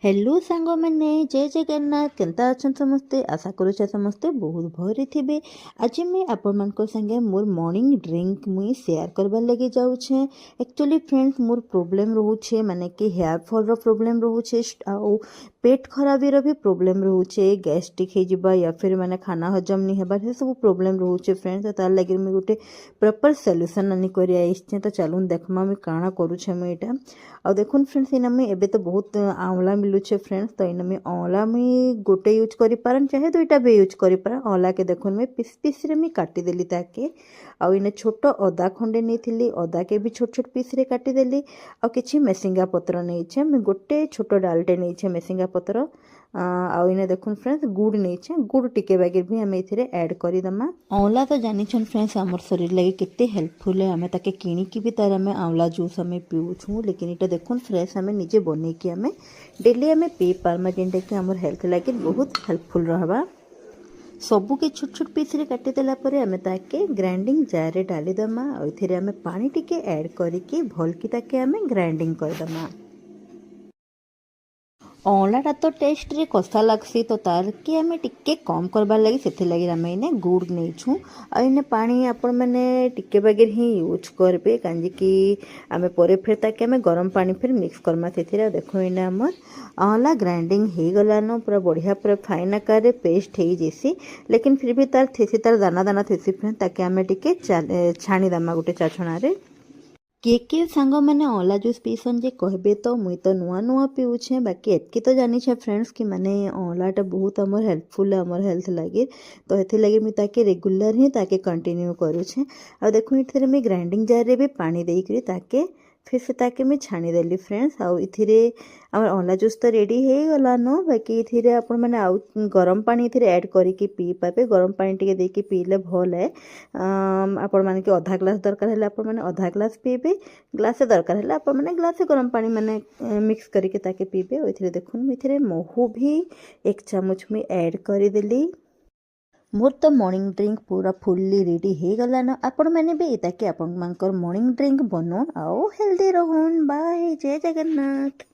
Hello सांग मैंने जय जगन्नाथ केनता अच्छा समस्ते आशा करुचे समस्ते बहुत भरी थे। आज मैं आपण संगे मोर मॉर्निंग ड्रिंक मुई शेयर करबार लगे जाऊे। एक्चुअली फ्रेंड्स मोर प्रोब्लेम रोचे माने कि हेयर फॉल रो प्रोब्लेम रोचे आउ पेट खराबी रो भी प्रोब्लेम रोचे गैस्ट्रिक हो या फिर माने खाना हजम नहीं हेबार से सब प्रोब्लेम रोचे फ्रेंड्स। तार लगे मुझे गोटे प्रॉपर सॉल्यूशन आनी कर आइछे। तो चलून देखमा मुई काଣା करूछे मुई एटा आ देखुन फ्रेंड्स इना मुई एबे तो बहुत आंवला मिलूचे फ्रेंड्स। तो इना मुई आंवला मुई गोटे यूज करि पारन चाहे दुईटा भी यूज करि पारन। आंवला के देखुन मुई पीस पीस रे मुई काटी देली ताके आ इने छोट अदा खंडे नेथिली अदा के भी छोट छोट पीस रे काटी देली आ किछि मेसिंगा पत्र नेइछे मुई गोटे छोट डालटे नेइछे मेसिंगा पत्र आउ इने देखुन फ्रेंड्स गुड़ नेइछे गुड़ टिके बागे भी हमें इथिरे ऐड करि दमा। आंवला तो जानिछन फ्रेंड्स हमर शरीर लगे केते हेल्पफुल है। हमें ताके किनिकी भी तार हमें आंवला जूस हमें पिउछु लेकिन इटा देखुन फ्रेश हमें निजे बने कि हमें डेली हमें पी पारमा जेनटा कि हमर हेल्थ लगे बहुत हेल्पफुल रहबा। सबू के छोट छोट पीस रे काटी देला परे हमें ताके ग्राइंडिंग जार रे डाली दमा और इथिरे हमें पानी टिके ऐड करिके भल की ताके हमें ग्राइंडिंग कर दमा। आंवलाटा तो टेस्ट रे कसा लगसी तो तार कि आम टिके कम करबार लगी से लगी आम इने गुड़ नहीं आने पानी आपण मैंने टिके बागे ही यूज करबे कहीं कि आम पर फिर ताकि आम गरम पानी फिर मिक्स करमा से देखो इने आमर आंवला ग्राइंडिंग हो गलान पूरा बढ़िया पूरा फाइन आकार पेस्ट हो जैसी लेकिन फिर भी तार थेसी तार दाना दाना थेसी फ्रेंड ताकि आम टिके छाणी दमा गोटे चाछणारे। किए सांग मैंने आंवला जूस पीसन जे कहबे तो मुई तो नुआ नुआ पीऊे बाकी एतकी तो जानी छे फ्रेंड्स कि माने आंवलाटा बहुत हमर हेल्पफुल है हमर हेल्थ लगे। तो हेथि लगे मुई ताके रेगुलर ही ताके कंटिन्यू करूछे आ देखो इथिरे मुई ग्राइंडिंग जार रे भी पानी देई करी ताके फिर से ताके मुई छाणी देली फ्रेंड्स। आउ इथिरे हमर आंवला जूस तो रेडी हो गलान बाकी इथिरे आपण माने आउ गरम पानी इथिरे ऐड करिके पी पाबे गरम पानी टिके देके पीले भल है। आपण माने कि आधा ग्लास दरकार है आपण माने आधा ग्लास पीबे ग्लासे दरकार है आपण माने ग्लासे गरम पानी माने मिक्स करके ताके पीबे। इथिरे देखुन इथिरे महू भी 1 चामच में ऐड कर देली। मोर तो मॉर्निंग ड्रिंक पूरा फुल्ली रेडी हो गलान आपण मैंने भी ताकि आपण मॉर्निंग ड्रिंक बनो आओ हेल्दी रहन। बाय जय जगन्नाथ।